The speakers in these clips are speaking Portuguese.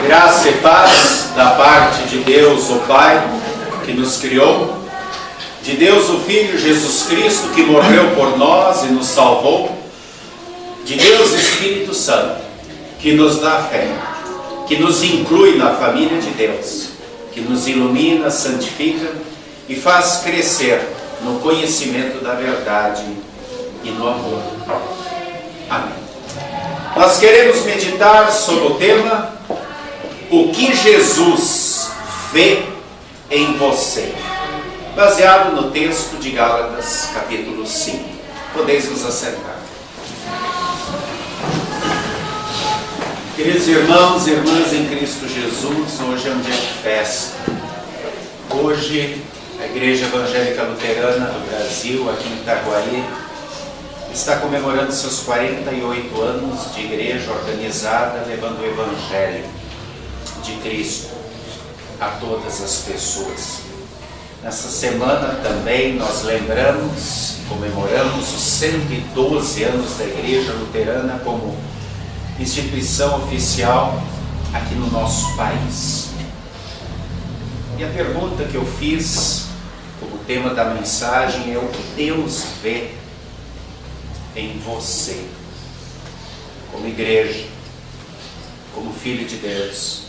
Graça e paz da parte de Deus, o Pai, que nos criou, de Deus, o Filho, Jesus Cristo, que morreu por nós e nos salvou, de Deus, Espírito Santo, que nos dá fé, que nos inclui na família de Deus, que nos ilumina, santifica e faz crescer no conhecimento da verdade e no amor. Amém. Nós queremos meditar sobre o tema: o que Jesus vê em você, baseado no texto de Gálatas, capítulo 5. Podeis vos assentar. Queridos irmãos e irmãs em Cristo Jesus, hoje é um dia de festa. Hoje, a Igreja Evangélica Luterana do Brasil, aqui em Itaguaí, está comemorando seus 48 anos de igreja organizada, levando o Evangelho de Cristo a todas as pessoas. Nessa semana também nós lembramos, comemoramos os 112 anos da Igreja Luterana como instituição oficial aqui no nosso país. E a pergunta que eu fiz como tema da mensagem é: o que Deus vê em você, como igreja, como filho de Deus,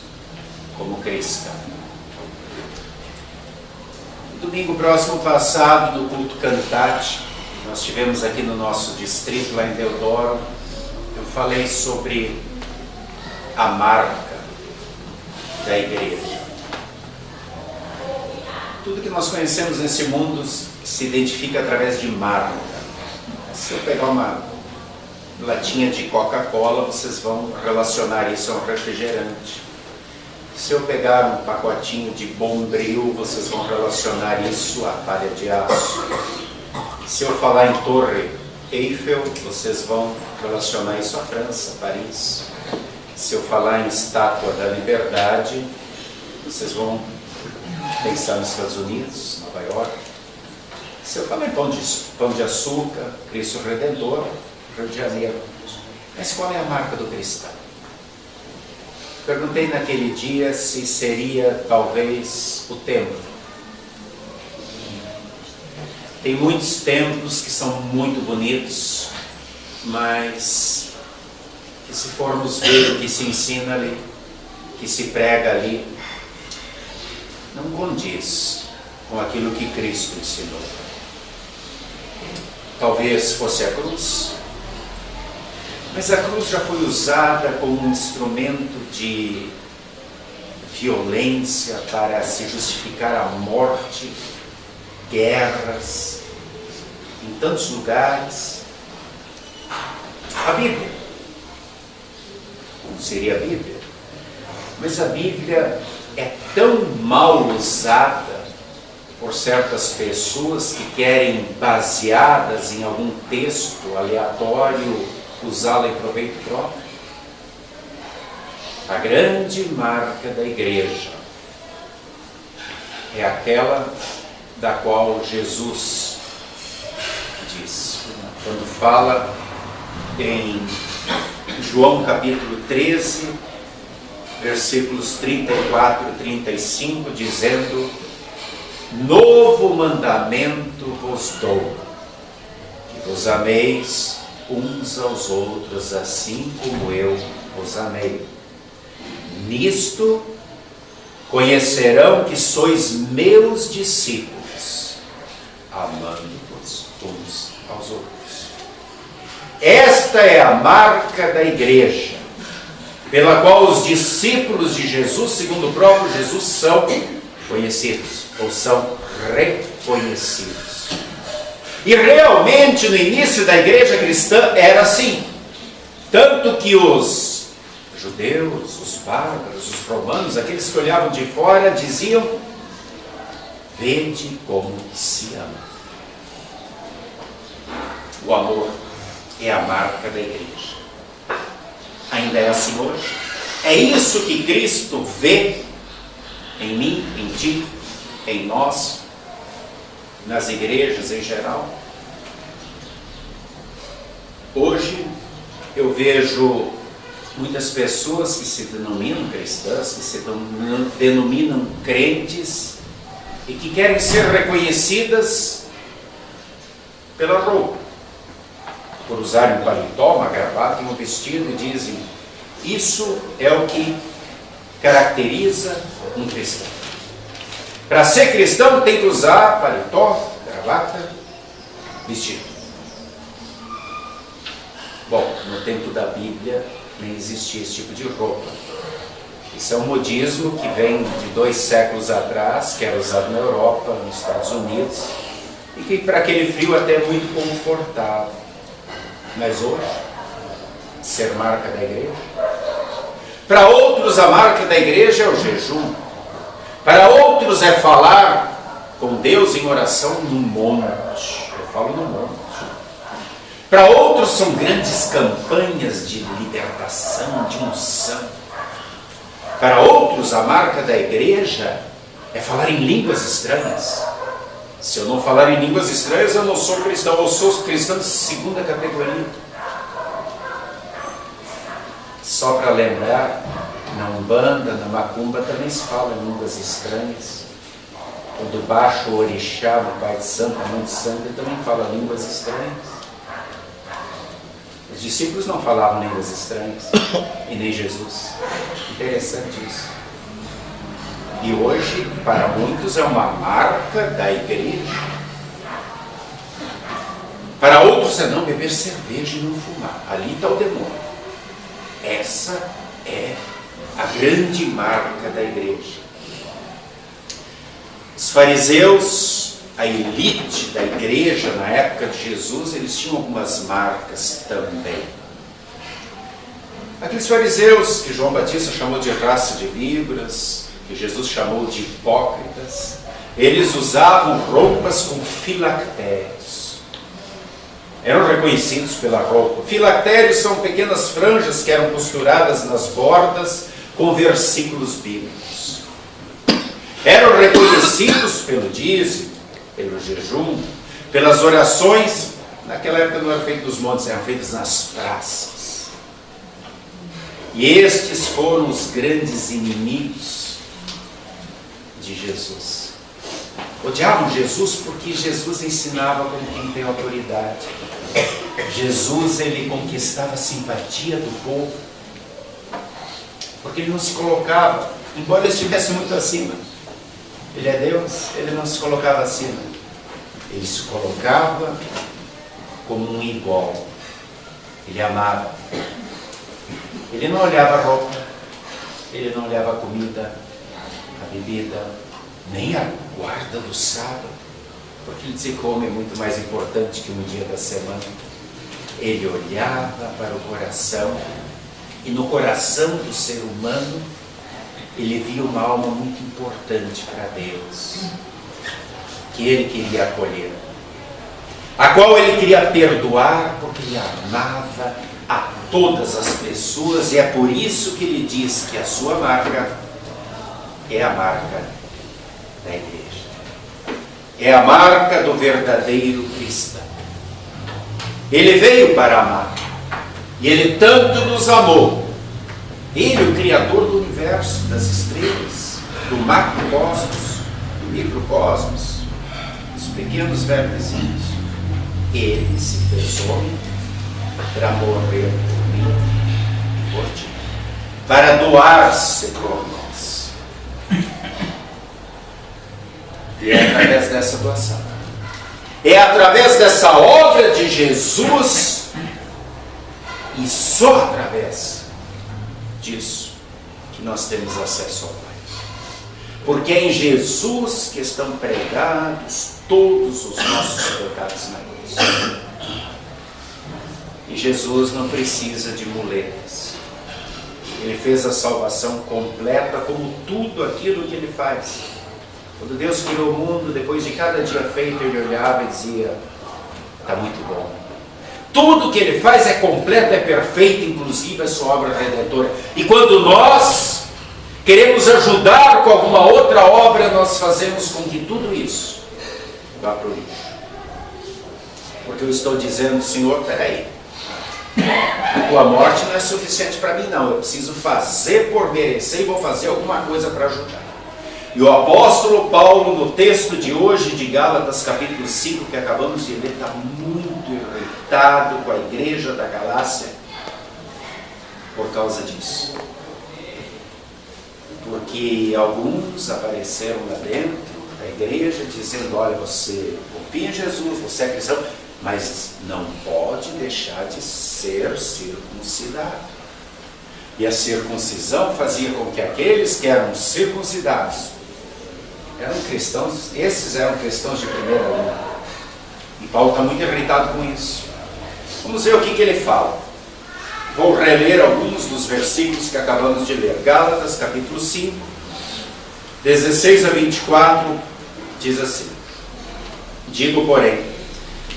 como cristão? Domingo próximo passado, no culto Cantate, nós tivemos aqui no nosso distrito, lá em Deodoro, eu falei sobre a marca da igreja. Tudo que nós conhecemos nesse mundo se identifica através de marca. Se eu pegar uma latinha de Coca-Cola, vocês vão relacionar isso a um refrigerante. Se eu pegar um pacotinho de Bombril, vocês vão relacionar isso à palha de aço. Se eu falar em Torre Eiffel, vocês vão relacionar isso à França, Paris. Se eu falar em Estátua da Liberdade, vocês vão pensar nos Estados Unidos, Nova York. Se eu falar em pão de açúcar, Cristo Redentor, Rio de Janeiro. Mas qual é a marca do cristão? Perguntei naquele dia se seria talvez o templo. Tem muitos templos que são muito bonitos, mas que, se formos ver o que se ensina ali, que se prega ali, não condiz com aquilo que Cristo ensinou. Talvez fosse a cruz, mas a cruz já foi usada como um instrumento de violência para se justificar a morte, guerras, em tantos lugares. A Bíblia, como seria a Bíblia? Mas a Bíblia é tão mal usada por certas pessoas que querem, baseadas em algum texto aleatório, usá-la em proveito próprio. A grande marca da igreja é aquela da qual Jesus diz, quando fala em João capítulo 13, versículos 34 e 35, dizendo: novo mandamento vos dou, que vos ameis uns aos outros, assim como eu vos amei. Nisto conhecerão que sois meus discípulos, amando-vos uns aos outros. Esta é a marca da igreja, pela qual os discípulos de Jesus, segundo o próprio Jesus, são conhecidos, ou são reconhecidos. E realmente no início da igreja cristã era assim. Tanto que os judeus, os bárbaros, os romanos, aqueles que olhavam de fora, diziam: vede como se ama. O amor é a marca da igreja. Ainda é assim hoje? É isso que Cristo vê em mim, em ti, em nós, nas igrejas em geral? Hoje eu vejo muitas pessoas que se denominam cristãs, que se denominam crentes e que querem ser reconhecidas pela roupa, por usarem um paletó, uma gravata e um vestido, e dizem: isso é o que caracteriza um cristão. Para ser cristão tem que usar paletó, gravata, vestido. Bom, no tempo da Bíblia nem existia esse tipo de roupa. Isso é um modismo que vem de 2 séculos atrás, que era usado na Europa, nos Estados Unidos, e que para aquele frio até é muito confortável. Mas hoje, ser marca da igreja? Para outros a marca da igreja é o jejum. Para outros é falar com Deus em oração no monte. Eu falo no monte. Para outros são grandes campanhas de libertação, de unção. Para outros a marca da igreja é falar em línguas estranhas. Se eu não falar em línguas estranhas, eu não sou cristão, eu sou cristão de 2ª categoria. Só para lembrar, na Umbanda, na Macumba também se fala em línguas estranhas. Quando baixa o orixá, o pai de santo, a mãe de santo, ele também fala línguas estranhas. Os discípulos não falavam línguas estranhas, e nem Jesus. Interessante isso. E hoje, para muitos, é uma marca da igreja. Para outros é não beber cerveja e não fumar. Ali está o demônio. Essa é a grande marca da igreja. Os fariseus, a elite da igreja na época de Jesus, eles tinham algumas marcas também. Aqueles fariseus que João Batista chamou de raça de víboras, que Jesus chamou de hipócritas, eles usavam roupas com filactérios. Eram reconhecidos pela roupa. Filactérios são pequenas franjas que eram costuradas nas bordas com versículos bíblicos. Eram reconhecidos pelo dízimo, pelo jejum, pelas orações. Naquela época não eram feitas nos montes, eram feitas nas praças. E estes foram os grandes inimigos de Jesus. Odiavam Jesus porque Jesus ensinava como quem tem autoridade. Jesus, ele conquistava a simpatia do povo, porque ele não se colocava, embora ele estivesse muito acima. Ele é Deus, ele não se colocava acima. Ele se colocava como um igual. Ele amava. Ele não olhava a roupa, ele não olhava a comida, a bebida, nem a guarda do sábado, porque ele dizia que o homem é muito mais importante que um dia da semana. Ele olhava para o coração, e no coração do ser humano ele via uma alma muito importante para Deus, que ele queria acolher, a qual ele queria perdoar, porque ele amava a todas as pessoas, e é por isso que ele diz que a sua marca é a marca da igreja, é a marca do verdadeiro cristão. Ele veio para amar, e ele tanto nos amou. Ele, o Criador do universo, das estrelas, do macrocosmos, do microcosmos, dos pequenos vermezinhos, ele se fez homem para morrer por mim e por ti, para doar-se por nós. E é através dessa doação, é através dessa obra de Jesus, e só através disso que nós temos acesso ao Pai. Porque é em Jesus que estão pregados todos os nossos pecados na cruz. E Jesus não precisa de muletas. Ele fez a salvação completa, como tudo aquilo que ele faz. Quando Deus criou o mundo, depois de cada dia feito, ele olhava e dizia: está muito bom. Tudo que ele faz é completo, é perfeito, inclusive a sua obra redentora. E quando nós queremos ajudar com alguma outra obra, nós fazemos com que tudo isso vá para o lixo. Porque eu estou dizendo: Senhor, espera aí, A tua morte não é suficiente para mim, não. Eu preciso fazer por merecer e vou fazer alguma coisa para ajudar. E o apóstolo Paulo, no texto de hoje, de Gálatas, capítulo 5, que acabamos de ler, está muito irritado com a igreja da Galácia por causa disso. Porque alguns apareceram lá dentro da igreja dizendo: olha, você confia em Jesus, você é cristão, mas não pode deixar de ser circuncidado. E a circuncisão fazia com que aqueles que eram circuncidados eram cristãos, esses eram cristãos de primeira linha. E Paulo está muito irritado com isso. Vamos ver o que ele fala. Vou reler alguns dos versículos que acabamos de ler. Gálatas, capítulo 5, 16 a 24, diz assim: digo, porém,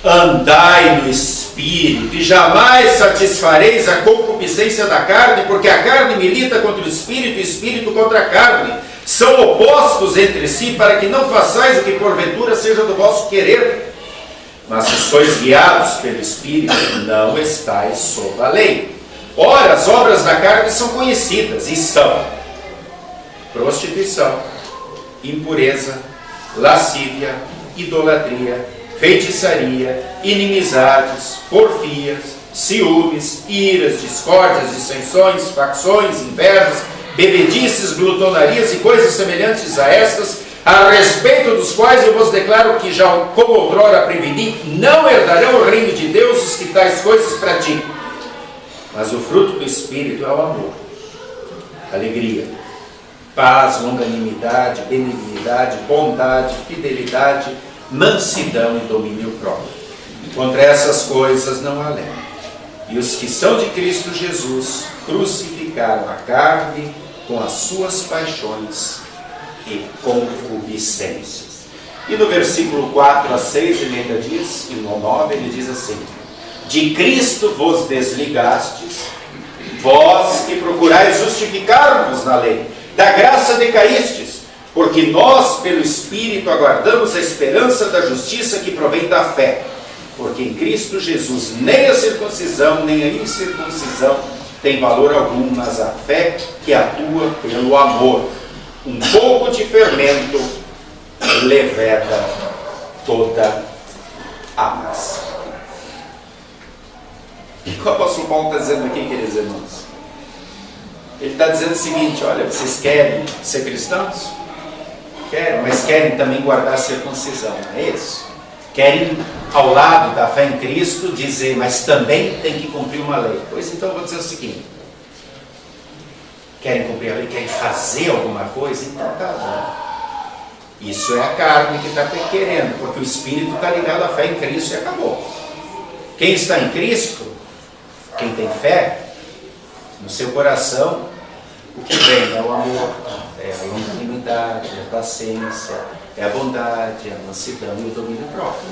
andai no Espírito, e jamais satisfareis a concupiscência da carne, porque a carne milita contra o Espírito, e o Espírito contra a carne. São opostos entre si, para que não façais o que porventura seja do vosso querer. Mas se sois guiados pelo Espírito, não estáis sob a lei. Ora, as obras da carne são conhecidas, e são prostituição, impureza, lascívia, idolatria, feitiçaria, inimizades, porfias, ciúmes, iras, discórdias, dissensões, facções, invejas, bebedices, glutonarias e coisas semelhantes a estas, a respeito dos quais eu vos declaro que já como outrora preveni, não herdarão o reino de Deus os que tais coisas praticam. Mas o fruto do Espírito é o amor, alegria, paz, longanimidade, benignidade, bondade, fidelidade, mansidão e domínio próprio. Contra essas coisas não há lei. E os que são de Cristo Jesus crucificaram a carne com as suas paixões e concupiscências. E no versículo 4 a 6 ele ainda diz, e no 9 ele diz assim: de Cristo vos desligastes, vós que procurais justificar-vos na lei, da graça decaístes, porque nós, pelo Espírito, aguardamos a esperança da justiça que provém da fé. Porque em Cristo Jesus nem a circuncisão, nem a incircuncisão tem valor algum, mas a fé que atua pelo amor. Um pouco de fermento leveda toda a massa. O que o apóstolo Paulo está dizendo aqui, queridos irmãos? Ele está dizendo o seguinte: olha, vocês querem ser cristãos? Querem, mas querem também guardar a circuncisão, não é isso? Querem, ao lado da fé em Cristo, dizer, mas também tem que cumprir uma lei. Pois então eu vou dizer o seguinte: querem cumprir a lei, querem fazer alguma coisa? Então tá bom. Isso é a carne que está querendo, porque o Espírito está ligado à fé em Cristo e acabou. Quem está em Cristo, quem tem fé, no seu coração, o que vem é o amor, é a longanimidade, é a paciência, é a bondade, é a mansidão e o domínio próprio.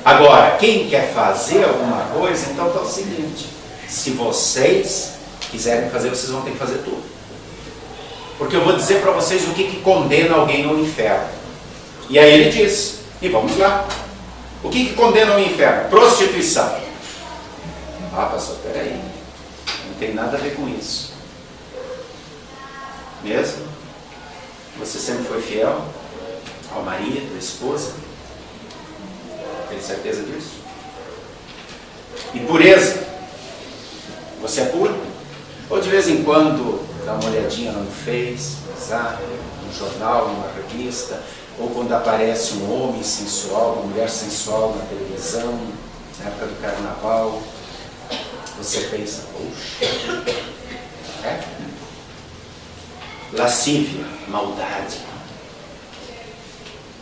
Agora, quem quer fazer alguma coisa, então é o seguinte: se vocês quiserem fazer, vocês vão ter que fazer tudo. Porque eu vou dizer para vocês o que condena alguém ao inferno. E aí ele diz, e vamos lá. O que condena ao inferno? Prostituição. Ah, pastor, peraí. Não tem nada a ver com isso. Mesmo? Você sempre foi fiel ao marido, à esposa? Tem certeza disso? Impureza. Você é puro? Ou de vez em quando dá uma olhadinha no Face, no WhatsApp, no jornal, numa revista, ou quando aparece um homem sensual, uma mulher sensual na televisão, na época do carnaval, você pensa, poxa, é? Lascívia, maldade.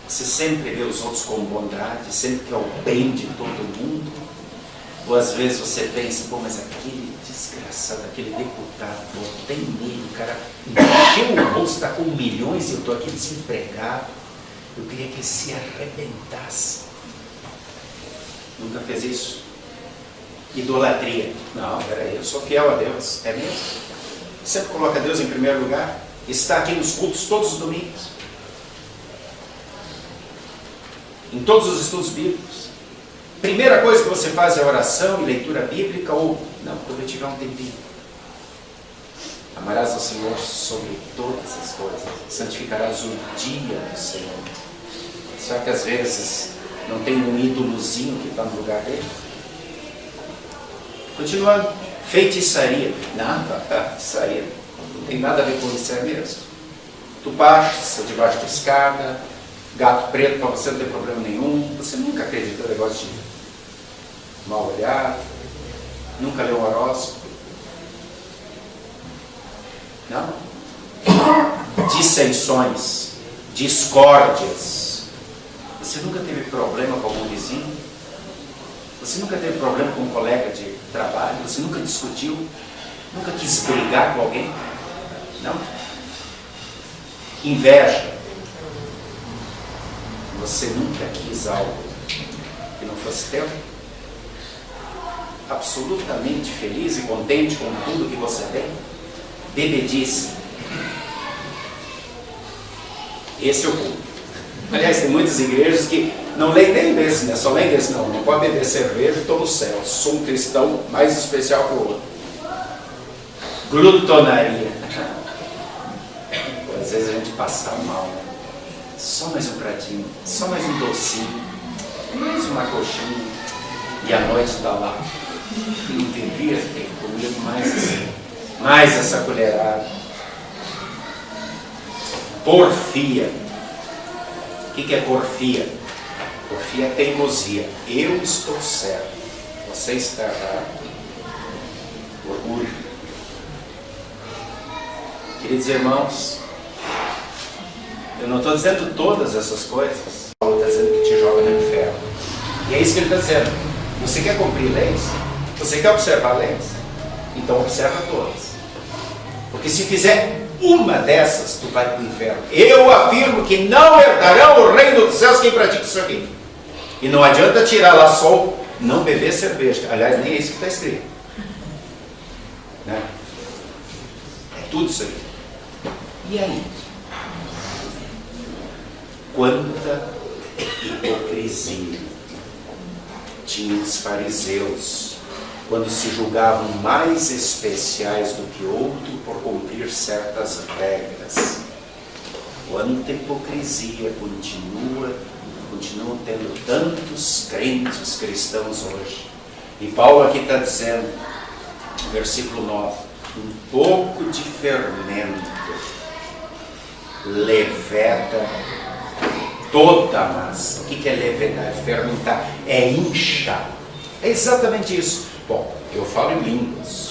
Você sempre vê os outros com bondade, sempre quer o bem de todo mundo. Ou às vezes você pensa, pô, mas aquele desgraçado, aquele deputado, votei nele, o cara encheu o bolso, está com milhões e eu estou aqui desempregado. Eu queria que ele se arrebentasse. Nunca fez isso? Idolatria. Não, peraí, eu sou fiel a Deus. É mesmo? Sempre coloca Deus em primeiro lugar. Está aqui nos cultos todos os domingos. Em todos os estudos bíblicos. Primeira coisa que você faz é oração e leitura bíblica, ou não, quando eu tiver um tempinho. Amarás ao Senhor sobre todas as coisas, santificarás o dia do Senhor. Será que às vezes não tem um ídolozinho que está no lugar dele? Continuando, feitiçaria. Não, feitiçaria não tem nada a ver com isso, é mesmo. Tu passa debaixo da escada, gato preto para você não ter problema nenhum. Você nunca acreditou no negócio de mal olhar, nunca leu um horóscopo. Não? Dissensões, discórdias. Você nunca teve problema com algum vizinho? Você nunca teve problema com um colega de trabalho? Você nunca discutiu? Nunca quis brigar com alguém? Não? Inveja. Você nunca quis algo que não fosse teu? Absolutamente feliz e contente com tudo que você tem? Bebedice. Esse é o ponto. Aliás, tem muitas igrejas que não leem nem desse, né? Só leem desse, não pode beber cerveja e estou no céu. Sou um cristão mais especial que o outro. Glutonaria. Às vezes a gente passa mal, né? Só mais um pratinho, só mais um docinho, mais uma coxinha, e a noite está lá. Não devia ter comido mais essa colherada. Porfia. O que é porfia? Porfia é teimosia. Eu estou certo, você está errado. Orgulho. Queridos irmãos, eu não estou dizendo todas essas coisas. Paulo está dizendo que te joga no inferno. E é isso que ele está dizendo. Você quer cumprir leis? Você quer observar leis? Então observa todas. Porque se fizer uma dessas, tu vai para o inferno. Eu afirmo que não herdarão o reino dos céus quem pratica isso aqui. E não adianta tirar lá só não beber cerveja. Aliás, nem é isso que está escrito. Né? É tudo isso aqui. E aí? Quanta hipocrisia tinham os fariseus quando se julgavam mais especiais do que outro por cumprir certas regras. Quanta hipocrisia continuam tendo tantos crentes cristãos hoje. E Paulo aqui está dizendo, no versículo 9, um pouco de fermento leveda toda a massa. O que é levedar? É fermentar, é inchar. É exatamente isso. Bom, eu falo em línguas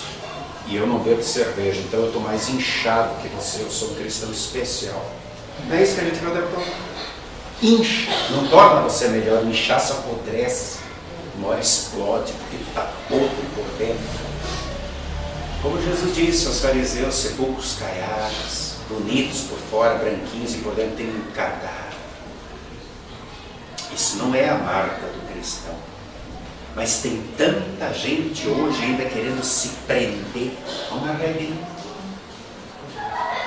e eu não bebo cerveja, então eu estou mais inchado que você. Eu sou um cristão especial. Não é isso que a gente vai dar para incha. Não torna você melhor. Inchar só apodrece. Uma hora explode porque está podre por dentro. Como Jesus disse aos fariseus, sepulcros caiados, bonitos por fora, branquinhos e por dentro tem um cadáver. Isso não é a marca do cristão. Mas tem tanta gente hoje ainda querendo se prender a uma regrinha,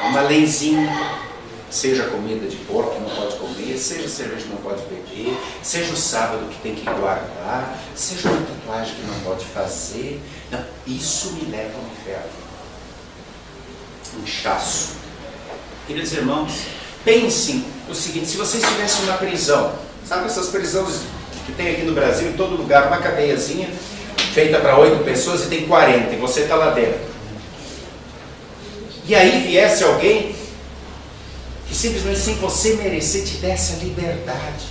a uma leizinha. Seja comida de porco que não pode comer, seja cerveja que não pode beber, seja o sábado que tem que guardar, seja uma tatuagem que não pode fazer. Não, isso me leva ao inferno. Inchaço. Queridos irmãos, pensem o seguinte: se vocês estivessem numa prisão, sabe essas prisões que tem aqui no Brasil, em todo lugar, uma cadeiazinha feita para 8 pessoas e tem 40, e você está lá dentro. E aí viesse alguém que simplesmente, sem você merecer, te desse a liberdade.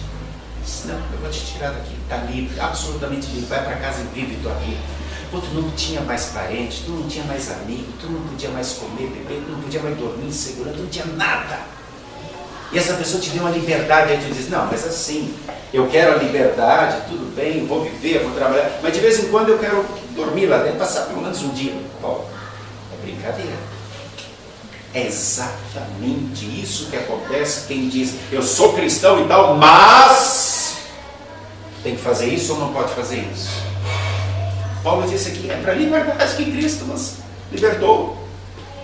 Disse, não, eu vou te tirar daqui, está livre, absolutamente livre, vai para casa e vive tua vida. Pô, tu não tinha mais parente, tu não tinha mais amigo, tu não podia mais comer, beber, tu não podia mais dormir em segurança, tu não tinha nada. E essa pessoa te deu uma liberdade, aí tu diz, não, mas assim, eu quero a liberdade, tudo bem, vou viver, vou trabalhar, mas de vez em quando eu quero dormir lá dentro, passar pelo menos um dia. Pô, é brincadeira. É exatamente isso que acontece. Quem diz, eu sou cristão e tal, mas tem que fazer isso ou não pode fazer isso? Paulo disse aqui, é para a liberdade que Cristo nos libertou.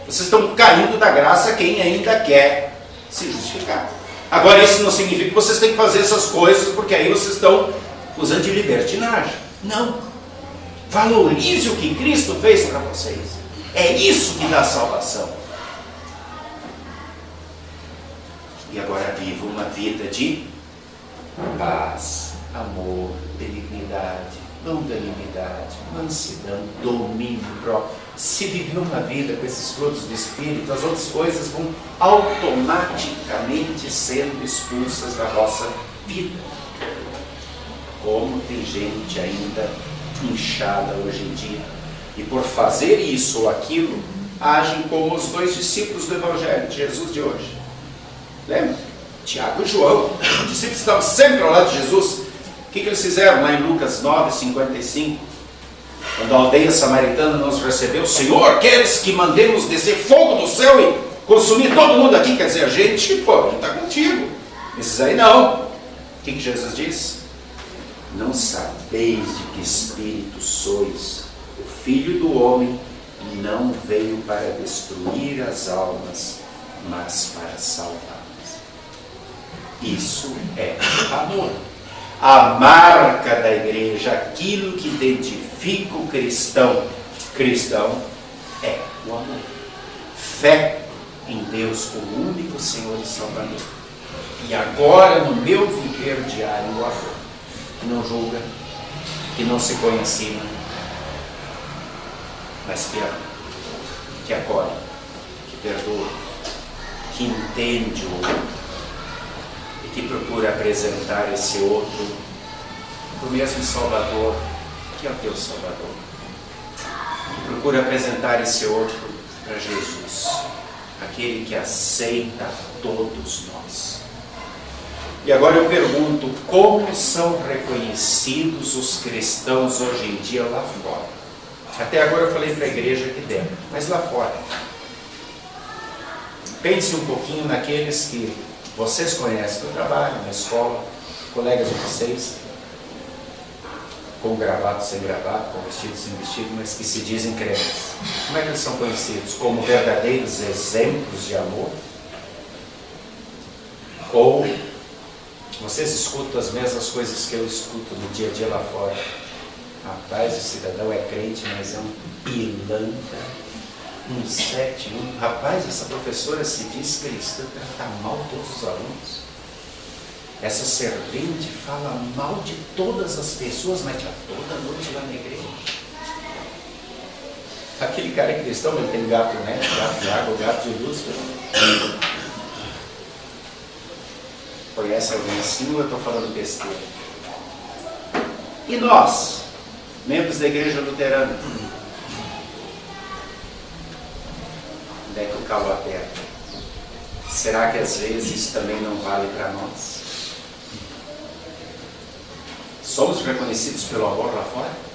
Vocês estão caindo da graça quem ainda quer se justificar. Agora isso não significa que vocês têm que fazer essas coisas, porque aí vocês estão acusando de libertinagem. Não. Valorize o que Cristo fez para vocês. É isso que dá salvação. E agora viva uma vida de paz, amor, benignidade, longanimidade, mansidão, domínio próprio. Se viver uma vida com esses frutos do Espírito, as outras coisas vão automaticamente sendo expulsas da vossa vida. Como tem gente ainda inchada hoje em dia, e por fazer isso ou aquilo, agem como os 2 discípulos do Evangelho de Jesus de hoje. Lembra? Tiago e João, os discípulos estavam sempre ao lado de Jesus. O que eles fizeram lá em Lucas 9:55? Quando a aldeia samaritana nos recebeu: Senhor, queres que mandemos descer fogo do céu e consumir todo mundo aqui? Quer dizer, a gente está contigo. Esses aí não. O que Jesus disse? Não sabeis de que espírito sois. O Filho do Homem não veio para destruir as almas, mas para salvá-las. Isso é amor. A marca da igreja, aquilo que identifica o cristão. Cristão é o amor. Fé em Deus como único Senhor e Salvador. E agora, no meu viver diário, o amor. Que não julga, que não se põe acima, mas que ama, que acolhe, que perdoa, que entende o outro e que procura apresentar esse outro para o mesmo Salvador que é o teu Salvador. Que procura apresentar esse outro para Jesus, aquele que aceita todos nós. E agora eu pergunto, como são reconhecidos os cristãos hoje em dia lá fora? Até agora eu falei para a igreja aqui dentro, mas lá fora. Pense um pouquinho naqueles que vocês conhecem no trabalho, na escola, colegas de vocês, com gravata, sem gravata, com vestido, sem vestido, mas que se dizem crentes. Como é que eles são conhecidos? Como verdadeiros exemplos de amor? Ou vocês escutam as mesmas coisas que eu escuto no dia a dia lá fora? Rapaz, o cidadão é crente, mas é um pilantra, um 7-1. Rapaz, essa professora se diz cristã, trata mal todos os alunos. Essa servente fala mal de todas as pessoas, mas está toda noite lá na igreja. Aquele cara é cristão, ele tem gato, né? Gato de água, gato de luz. Conhece alguém assim ou eu estou falando besteira? E nós, membros da igreja luterana? Onde é que o calo aperta? Será que às vezes também não vale para nós? Somos reconhecidos pelo amor lá fora?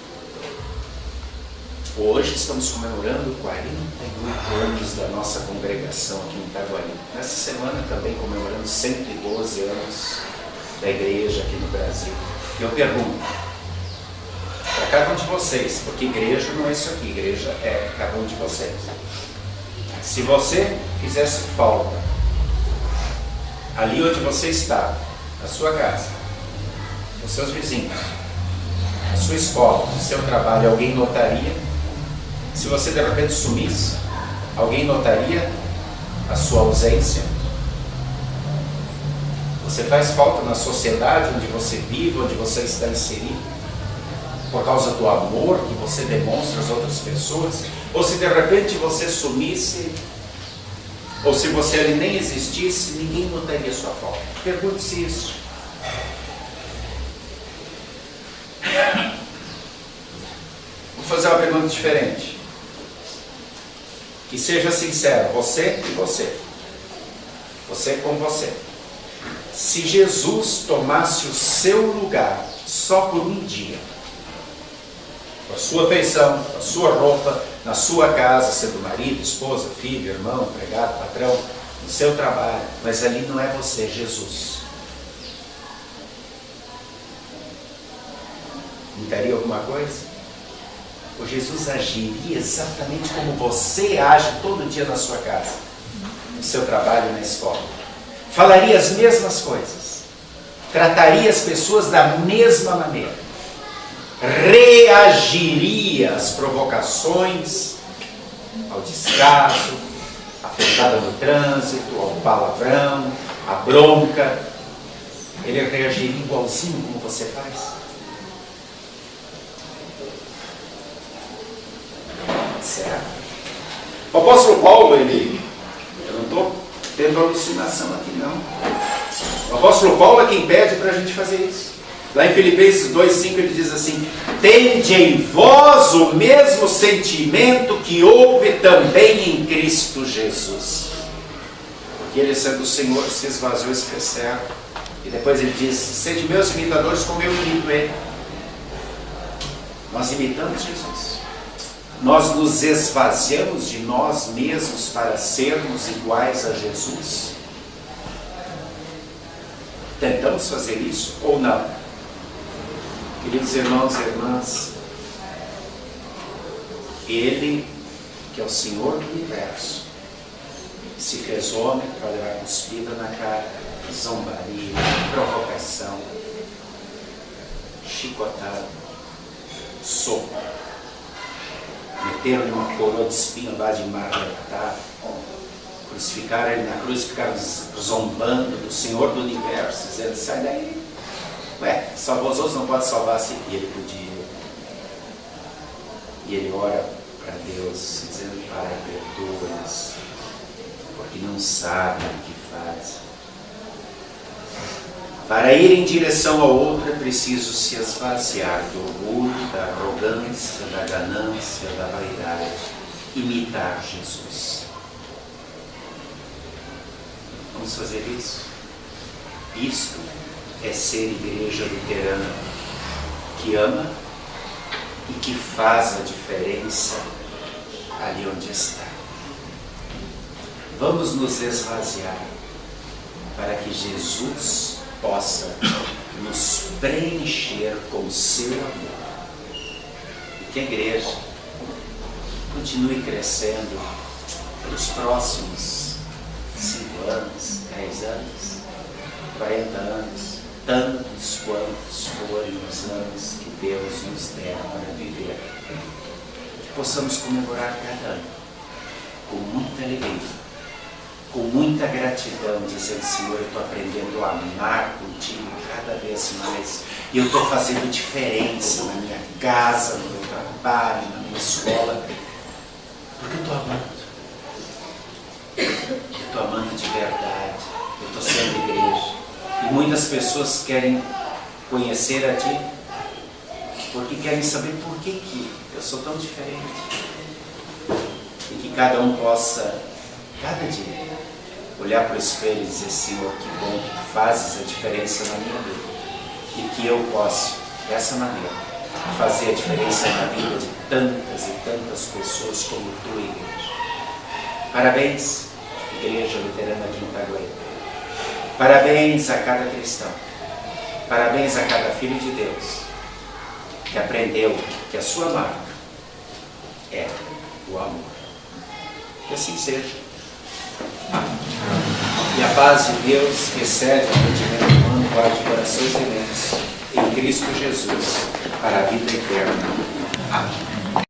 Hoje estamos comemorando 48 anos da nossa congregação aqui em Itaguaí. Nessa semana também comemorando 112 anos da igreja aqui no Brasil. E eu pergunto, para cada um de vocês, porque igreja não é isso aqui, igreja é cada um de vocês. Se você fizesse falta ali onde você está, na sua casa, com seus vizinhos, na sua escola, no seu trabalho, alguém notaria? Se você de repente sumisse, alguém notaria a sua ausência? Você faz falta na sociedade onde você vive, onde você está inserido, por causa do amor que você demonstra às outras pessoas? Ou se de repente você sumisse, ou se você ali nem existisse, ninguém notaria a sua falta? Pergunte-se isso. Vou fazer uma pergunta diferente. Que seja sincero, você e você. Você com você. Se Jesus tomasse o seu lugar só por um dia, com a sua feição, com a sua roupa, na sua casa, sendo marido, esposa, filho, irmão, empregado, patrão, no seu trabalho, mas ali não é você, é Jesus. Mudaria alguma coisa? O Jesus agiria exatamente como você age todo dia na sua casa, no seu trabalho e na escola. Falaria as mesmas coisas, trataria as pessoas da mesma maneira, reagiria às provocações, ao descaso, à afetada no trânsito, ao palavrão, à bronca. Ele reagiria igualzinho como você faz? Certo? O apóstolo Paulo, eu não estou tendo alucinação aqui não. O apóstolo Paulo é quem pede para a gente fazer isso. Lá em Filipenses 2,5 ele diz assim: tende em vós o mesmo sentimento que houve também em Cristo Jesus. Porque ele, sendo o Senhor, se esvaziou e se fez servo. E depois ele diz: sede meus imitadores como eu imito ele. Nós imitamos Jesus. Nós nos esvaziamos de nós mesmos para sermos iguais a Jesus. Tentamos fazer isso ou não? Queridos irmãos e irmãs, Ele, que é o Senhor do Universo, se fez homem para levar cuspida na cara, zombaria, provocação, chicotada, soco, meteram-lhe uma coroa de espinho lá de marretar, crucificaram ele na cruz, ficaram zombando do Senhor do Universo, dizendo: sai daí. Ué, salvou os outros, não pode salvar-se. E ele podia. E ele ora para Deus, dizendo: Pai, perdoa-nos, porque não sabem o que fazem. Para ir em direção ao outro é preciso se esvaziar do orgulho, da arrogância, da ganância, da vaidade. Imitar Jesus. Vamos fazer isso? Isto é ser igreja luterana que ama e que faz a diferença ali onde está. Vamos nos esvaziar para que Jesus possa nos preencher com o seu amor. E que a igreja continue crescendo pelos próximos 5 anos, 10 anos, 40 anos, tantos quantos forem os anos que Deus nos der para viver. Que possamos comemorar cada ano com muita alegria, com muita gratidão, dizendo: Senhor, eu estou aprendendo a amar contigo cada vez mais, e eu estou fazendo diferença na minha casa, no meu trabalho, na minha escola, porque eu estou amando. Eu estou amando de verdade, eu estou sendo igreja. E muitas pessoas querem conhecer a Ti, porque querem saber por que eu sou tão diferente. E que cada um possa, cada dia, olhar para o espelho e dizer: Senhor, que bom que Tu fazes a diferença na minha vida. E que eu possa, dessa maneira, fazer a diferença na vida de tantas e tantas pessoas como Tu, igreja. Parabéns, Igreja Luterana aqui em Itaguaí. Parabéns a cada cristão. Parabéns a cada filho de Deus que aprendeu que a sua marca é o amor. Que assim seja. E a paz de Deus, que excede o entendimento humano, guarde corações e mentes em Cristo Jesus para a vida eterna. Amém.